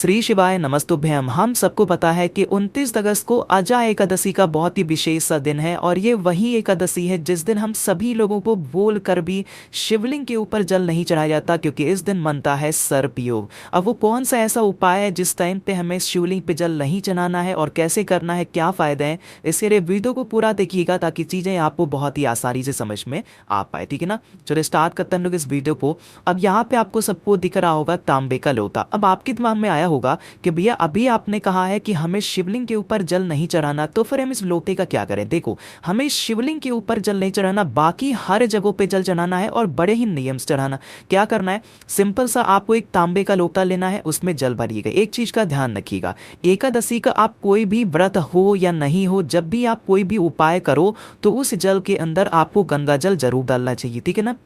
श्री शिवाय नमस्तुभ्यम। हम सबको पता है कि 29 अगस्त को अजा एकादशी का बहुत ही विशेष सा दिन है और ये वही एकादशी है जिस दिन हम सभी लोगों को बोल कर भी शिवलिंग के ऊपर जल नहीं चढ़ाया जाता, क्योंकि इस दिन मनता है सर्प योग। अब वो कौन सा ऐसा उपाय है जिस टाइम पे हमें शिवलिंग पे जल नहीं चढ़ाना है और कैसे करना है, क्या फ़ायदे हैं, इसके लिए वीडियो को पूरा देखिएगा ताकि चीज़ें आपको बहुत ही आसानी से समझ में आ पाए। ठीक है ना, चलो स्टार्ट करते हैं लोग इस वीडियो को। अब यहाँ पे आपको सबको दिख रहा होगा तांबे का लोटा। अब आपके दिमाग में आया होगा कि भैया अभी आपने कहा है कि हमें शिवलिंग के ऊपर जल नहीं चढ़ाना, तो फिर हम इस लोटे का क्या करें। देखो, हमें शिवलिंग के ऊपर जल नहीं चढ़ाना, बाकी हर जगहों पे जल चढ़ाना है और बड़े ही नियम से चढ़ाना। क्या करना है, सिंपल सा, आपको एक तांबे का लोटा लेना है, उसमें जल भरिएगा। एक चीज का ध्यान रखिएगा, एकादशी का आप कोई भी व्रत हो या नहीं हो, जब भी आप कोई भी उपाय करो तो उस जल के अंदर आपको गंगा जल जरूर डालना चाहिए। ठीक है ना,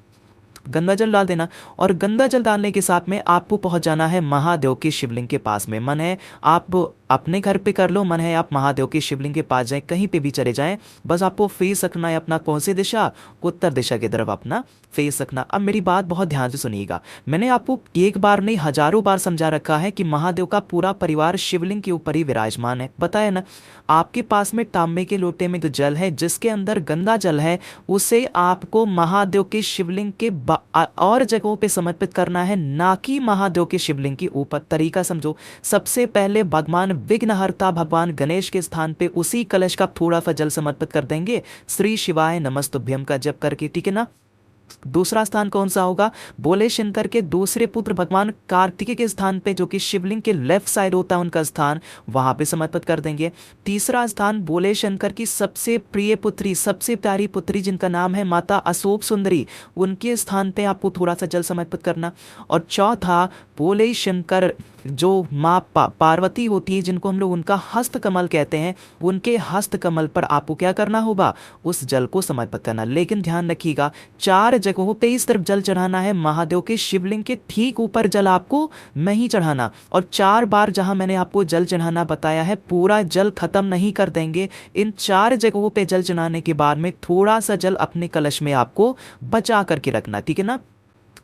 गंगा जल डाल देना और गंगा जल डालने के साथ में आपको पहुंच जाना है महादेव की शिवलिंग के पास में। मन है आप अपने घर पे कर लो, मन है आप महादेव की शिवलिंग के पास जाएं, कहीं पे भी चले जाएं, बस आपको फेस रखना है अपना कौन सी दिशा, उत्तर दिशा की तरफ अपना फेस रखना। अब मेरी बात बहुत ध्यान से सुनिएगा, मैंने आपको एक बार नहीं हजारों बार समझा रखा है कि महादेव का पूरा परिवार शिवलिंग के ऊपर ही विराजमान है। बताया ना, आपके पास में तांबे के लोटे में जो जल है जिसके अंदर गंगा जल है, उसे आपको महादेव के शिवलिंग के और जगहों पे समर्पित करना है, ना कि महादेव के शिवलिंग के ऊपर। तरीका समझो, सबसे पहले भगवान विघ्नहर्ता भगवान गणेश के स्थान पे उसी कलश का थोड़ा सा जल समर्पित कर देंगे, श्री शिवाय नमस्तुभ्यम का जप करके। ठीक है ना, दूसरा स्थान कौन सा होगा, बोले शंकर के दूसरे पुत्र भगवान कार्तिकेय के स्थान पे, जो कि शिवलिंग के लेफ्ट साइड होता है उनका स्थान, वहां पे समर्पित कर देंगे। तीसरा स्थान बोले शंकर की सबसे प्रिय पुत्री, सबसे प्यारी पुत्री जिनका नाम है माता अशोक सुंदरी, उनके स्थान पे आपको थोड़ा सा जल समर्पित करना। और चौथा, बोले शंकर जो माँ पार्वती होती है, जिनको हम लोग उनका हस्त कमल कहते हैं, उनके हस्त कमल पर आपको क्या करना होगा, उस जल को समर्पित करना। लेकिन ध्यान रखिएगा, 4 जगहों पे इस तरफ जल चढ़ाना है, महादेव के शिवलिंग के ठीक ऊपर जल आपको नहीं चढ़ाना। और 4 बार जहां मैंने आपको जल चढ़ाना बताया है, पूरा जल खत्म नहीं कर देंगे। इन 4 जगहों पे जल चढ़ाने के बाद में थोड़ा सा जल अपने कलश में आपको बचा करके रखना। ठीक है ना,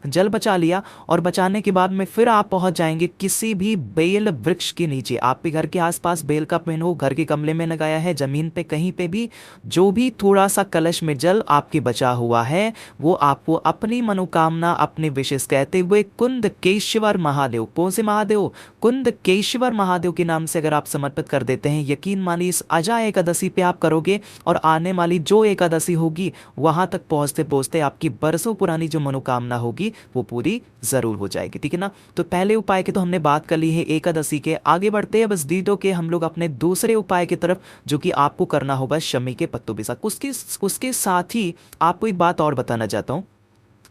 जल बचा लिया और बचाने के बाद में फिर आप पहुंच जाएंगे किसी भी बेल वृक्ष के नीचे। आपके घर के आसपास बेल का पेड़ हो, घर के गमले में लगाया है, जमीन पे कहीं पे भी, जो भी थोड़ा सा कलश में जल आपके बचा हुआ है, वो आपको अपनी मनोकामना, अपने विशेष कहते हुए कुंदकेश्वर महादेव, कौन से महादेव, कुंदकेश्वर महादेव के नाम से अगर आप समर्पित कर देते हैं, यकीन मानिए इस अजा एकादशी पे आप करोगे और आने वाली जो एकादशी होगी वहां तक पहुंचते पहुंचते आपकी बरसों पुरानी जो मनोकामना होगी वो पूरी जरूर हो जाएगी। ठीक है ना, तो पहले उपाय की तो हमने बात कर ली है एकादशी के। आगे बढ़ते हैं बस वीडियो के हम लोग अपने दूसरे उपाय की तरफ, जो कि आपको करना होगा शमी के पत्तों के साथ। उसके साथ ही आपको एक बात और बताना चाहता हूं।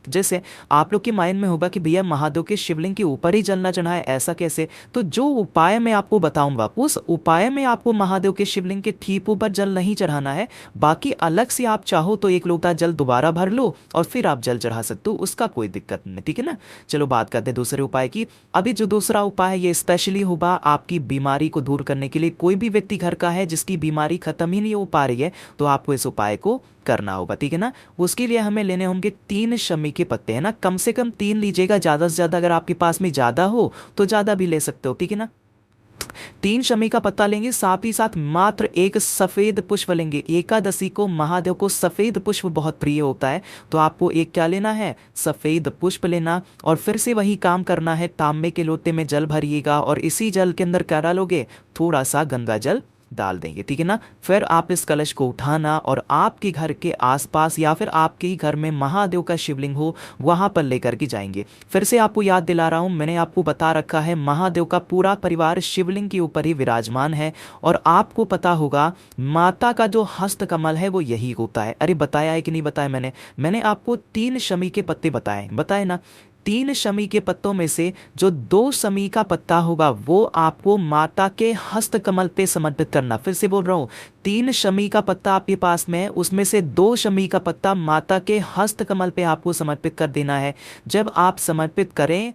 जैसे आप लोग के माइंड में होगा कि भैया महादेव के शिवलिंग के ऊपर ही जल ना चढ़ाए, ऐसा कैसे। तो जो उपाय मैं आपको बताऊंगा, उस उपाय में आपको महादेव के शिवलिंग के ठीक ऊपर जल नहीं चढ़ाना है, बाकी अलग से आप चाहो तो एक लोटा जल दोबारा भर लो और फिर आप जल चढ़ा सकते हो, उसका कोई दिक्कत नहीं। ठीक है ना, चलो बात करते हैं दूसरे उपाय की। अभी जो दूसरा उपाय है ये स्पेशली होगा आपकी बीमारी को दूर करने के लिए। कोई भी व्यक्ति घर का है जिसकी बीमारी खत्म ही नहीं हो पा रही है, तो आपको इस उपाय को करना होगा। ठीक है ना, उसके लिए हमें लेने होंगे 3 शमी के पत्ते, है ना, कम से कम 3 लीजिएगा, ज्यादा से ज्यादा अगर आपके पास में ज्यादा हो तो ज्यादा भी ले सकते हो। ठीक है ना, 3 शमी का पत्ता लेंगे, साथ ही साथ मात्र एक सफेद पुष्प लेंगे। एकादशी को महादेव को सफेद पुष्प बहुत प्रिय होता है, तो आपको एक क्या लेना है, सफेद पुष्प लेना। और फिर से वही काम करना है, तांबे के लोटे में जल भरिएगा और इसी जल के अंदर क्या डालोगे, थोड़ा सा गंगा जल डाल देंगे। ठीक है ना, फिर आप इस कलश को उठाना और आपके घर के आसपास या फिर आपके ही घर में महादेव का शिवलिंग हो वहां पर लेकर के जाएंगे। फिर से आपको याद दिला रहा हूं, मैंने आपको बता रखा है महादेव का पूरा परिवार शिवलिंग के ऊपर ही विराजमान है और आपको पता होगा माता का जो हस्त कमल है वो यही होता है। अरे बताया है कि नहीं बताया, मैंने आपको 3 शमी के पत्ते बताए ना। 3 शमी के पत्तों में से जो 2 शमी का पत्ता होगा वो आपको माता के हस्त कमल पे समर्पित करना। फिर से बोल रहा हूं, 3 शमी का पत्ता आपके पास में है, उसमें से 2 शमी का पत्ता माता के हस्त कमल पे आपको समर्पित कर देना है। जब आप समर्पित करें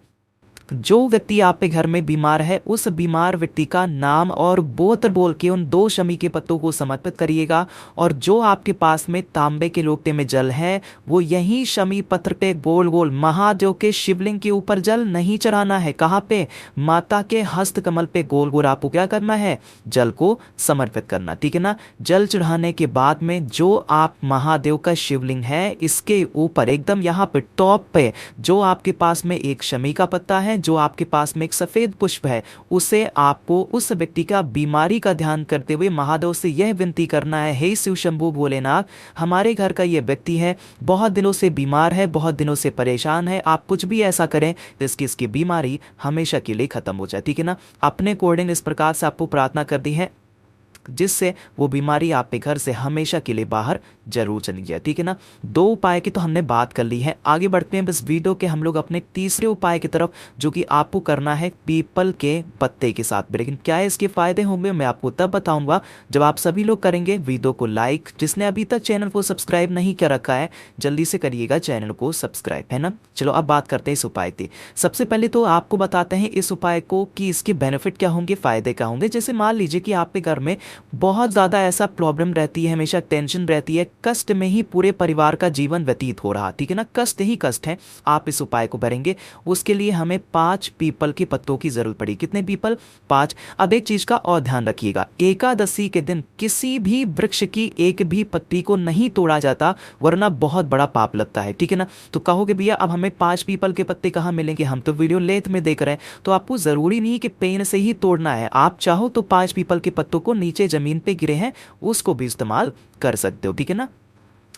जो व्यक्ति आपके घर में बीमार है उस बीमार व्यक्ति का नाम और गोत्र बोल के उन 2 शमी के पत्तों को समर्पित करिएगा। और जो आपके पास में तांबे के लोटे में जल है वो यही शमी पत्र पे गोल गोल महादेव के शिवलिंग के ऊपर जल नहीं चढ़ाना है। कहाँ पे? माता के हस्त कमल पे गोल गोल आपको क्या करना है? जल को समर्पित करना, ठीक है ना। जल चढ़ाने के बाद में जो आप महादेव का शिवलिंग है इसके ऊपर एकदम यहाँ पे टॉप पे जो आपके पास में एक शमी का पत्ता है, जो आपके पास में एक सफेद पुष्प है, उसे आपको उस व्यक्ति का बीमारी का ध्यान करते हुए महादेव से यह विनती करना है, हे शिव शंभु भोलेनाथ, हमारे घर का ये व्यक्ति है, बहुत दिनों से बीमार है, बहुत दिनों से परेशान है, आप कुछ भी ऐसा करें जिसकी इसकी बीमारी हमेशा के लिए खत्म हो जाए, ठीक है ना। अपने अकॉर्डिंग इस प्रकार से आपको प्रार्थना कर दी है जिससे वो बीमारी आपके घर से हमेशा के लिए बाहर जरूर चली जाए, ठीक है ना। 2 उपाय की तो हमने बात कर ली है। आगे बढ़ते हैं इस वीडियो के हम लोग अपने तीसरे उपाय की तरफ, जो कि आपको करना है पीपल के पत्ते के साथ। लेकिन क्या है इसके फायदे होंगे मैं आपको तब बताऊंगा जब आप सभी लोग करेंगे वीडियो को लाइक। जिसने अभी तक चैनल को सब्सक्राइब नहीं कर रखा है जल्दी से करिएगा चैनल को सब्सक्राइब, है ना। चलो अब बात करते हैं इस उपाय की। सबसे पहले तो आपको बताते हैं इस उपाय को कि इसके बेनिफिट क्या होंगे, फायदे क्या होंगे। जैसे मान लीजिए कि आपके घर में बहुत ज़्यादा ऐसा प्रॉब्लम रहती है, हमेशा टेंशन रहती है, कष्ट में ही पूरे परिवार का जीवन व्यतीत हो रहा, ठीक है ना, कष्ट ही कष्ट है। आप इस उपाय को करेंगे, उसके लिए हमें 5 पीपल के पत्तों की जरूरत पड़ी। कितने पीपल? 5। अब एक चीज का और ध्यान रखिएगा, एकादशी के दिन किसी भी वृक्ष की एक भी पत्ती को नहीं तोड़ा जाता, वरना बहुत बड़ा पाप लगता है, ठीक है ना। तो कहोगे भैया अब हमें 5 पीपल के पत्ते कहाँ मिलेंगे, हम तो वीडियो लेंथ में देख रहे हैं। तो आपको जरूरी नहीं कि पेन से ही तोड़ना है, आप चाहो तो 5 पीपल के पत्तों को नीचे जमीन पे गिरे हैं उसको भी इस्तेमाल कर सकते हो, ठीक है ना।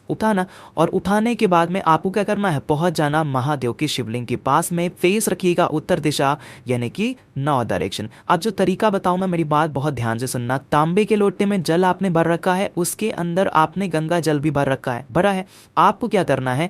उठाना, और उठाने के बाद में आपको क्या करना है, पहुंच जाना महादेव के शिवलिंग के पास में, फेस रखिएगा उत्तर दिशा यानी कि नॉर्थ डायरेक्शन। अब जो तरीका बताऊं मैं, मेरी बात बहुत ध्यान से सुनना। तांबे के लोटे में जल आपने भर रखा है, उसके अंदर आपने गंगा जल भी भर रखा है, भरा है। आपको क्या करना है,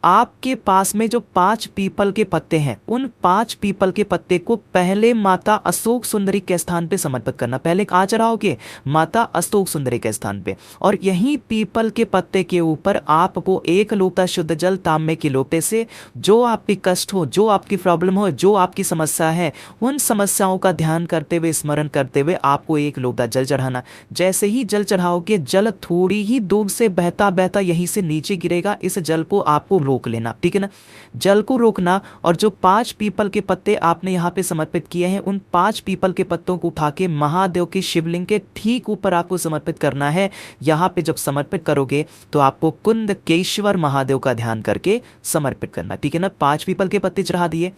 आपके पास में जो 5 पीपल के पत्ते हैं उन 5 पीपल के पत्ते को पहले माता अशोक सुंदरी के स्थान पे समर्पित करना। पहले कहाँ चढ़ाओगे? माता अशोक सुंदरी के स्थान पे। और यही पीपल के पत्ते के ऊपर आपको 1 लोटा शुद्ध जल तांबे के लोटे से, जो आपके कष्ट हो, जो आपकी प्रॉब्लम हो, जो आपकी समस्या है, उन समस्याओं का ध्यान करते हुए, स्मरण करते हुए आपको 1 लोटा जल चढ़ाना। जैसे ही जल चढ़ाओगे जल थोड़ी ही दूर से बहता बहता यहीं से नीचे गिरेगा, इस जल को आपको रोक लेना, ठीक है ना। जल को रोकना, और जो 5 पीपल के पत्ते आपने यहाँ पे समर्पित किए हैं उन 5 पीपल के पत्तों को उठा के महादेव की शिवलिंग के ठीक ऊपर आपको समर्पित करना है। यहाँ पे जब समर्पित करोगे तो आपको कुंदकेश्वर महादेव का ध्यान करके समर्पित करना, ठीक है ना। 5 पीपल के पत्ते चढ़ा दिए,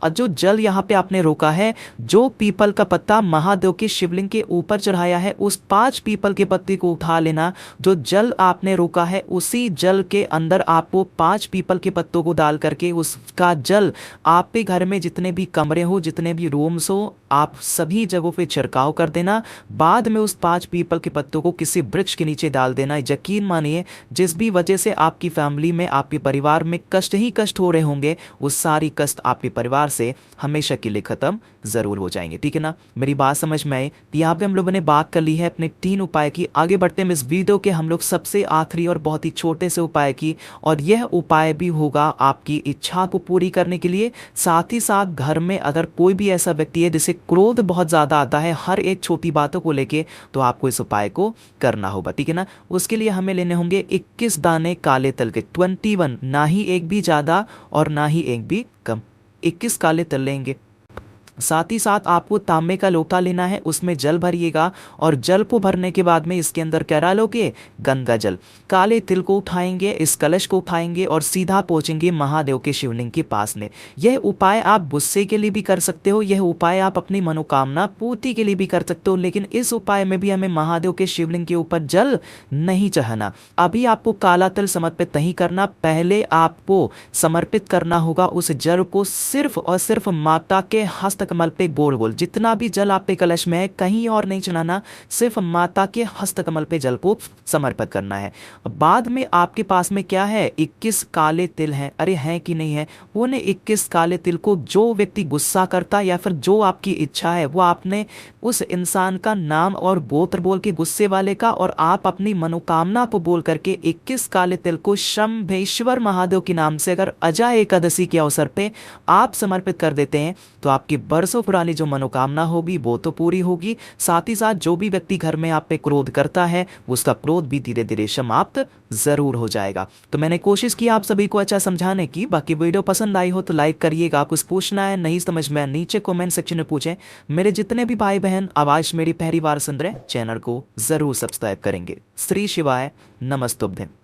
और जो जल यहाँ पे आपने रोका है, जो पीपल का पत्ता महादेव के शिवलिंग के ऊपर चढ़ाया है, उस 5 पीपल के पत्ते को उठा लेना। जो जल आपने रोका है उसी जल के अंदर आपको 5 पीपल के पत्तों को डाल करके उसका जल आपके घर में जितने भी कमरे हो, जितने भी रूम्स हो, आप सभी जगहों पे छिड़काव कर देना। बाद में उस 5 पीपल के पत्तों को किसी वृक्ष के नीचे डाल देना। यकीन मानिए जिस भी वजह से आपकी फैमिली में, आपके परिवार में कष्ट ही कष्ट हो रहे होंगे, वो सारी कष्ट आपके परिवार से हमेशा के लिए खत्म जरूर हो जाएंगे, ठीक है ना। मेरी बात समझ में आई? यहाँ पे हम लोगों ने बात कर ली है अपने 3 उपाय की। आगे बढ़ते हैं इस वीडियो के हम लोग सबसे आखिरी और बहुत ही छोटे से उपाय की, और यह उपाय भी होगा आपकी इच्छा को पूरी करने के लिए। साथ ही साथ घर में अगर कोई भी ऐसा व्यक्ति है जिसे क्रोध बहुत ज्यादा आता है हर एक छोटी बातों को लेके, तो आपको इस उपाय को करना होगा, ठीक है ना। उसके लिए हमें लेने होंगे 21 दाने काले तिल के, 21, ना ही एक भी ज्यादा और ना ही एक भी कम, 21 काले तिल लेंगे। साथ ही साथ आपको तांबे का लोटा लेना है, उसमें जल भरिएगा, और जल को भरने के बाद में इसके अंदर क्या डालोगे? गंगा जल। काले तिल को उठाएंगे, इस कलश को उठाएंगे और सीधा पहुंचेंगे महादेव के शिवलिंग के पास में। यह उपाय आप गुस्से के लिए भी कर सकते हो, यह उपाय आप अपनी मनोकामना पूर्ति के लिए भी कर सकते हो, लेकिन इस उपाय में भी हमें महादेव के शिवलिंग के ऊपर जल नहीं चढ़ाना। अभी आपको काला तिल समर्पित नहीं करना, पहले आपको समर्पित करना होगा उस जल को सिर्फ और सिर्फ माता के हस्त हस्तकमल पे बोल बोल। जितना भी जल आपके कलश में है कहीं और नहीं चढ़ाना, सिर्फ माता के हस्तकमल पे जल को समर्पित करना है। बाद में आपके पास में क्या है, 21 काले तिल हैं। अरे हैं कि नहीं है, वो ने 21 काले तिल को जो व्यक्ति गुस्सा करता या फिर जो आपकी इच्छा है वो आपने उस इंसान का नाम और गोत्र बोल के गुस्से वाले का, और आप अपनी मनोकामना को बोल करके 21 काले तिल को शंभेश्वर महादेव के नाम से अगर अजय एकादशी के अवसर पे आप समर्पित कर देते हैं तो आपकी बरसों पुरानी जो मनोकामना होगी वो तो पूरी होगी। साथ ही साथ जो भी व्यक्ति घर में आप पे क्रोध करता है उसका क्रोध भी धीरे धीरे समाप्त जरूर हो जाएगा। तो मैंने कोशिश की आप सभी को अच्छा समझाने की। बाकी वीडियो पसंद आई हो तो लाइक करिएगा। कुछ पूछना है नहीं समझ में नीचे कमेंट सेक्शन में पूछें। मेरे जितने भी भाई बहन आवाज मेरी पहली बार सुन रहे चैनल को जरूर सब्सक्राइब करेंगे। श्री शिवाय नमस्तुभ्यं।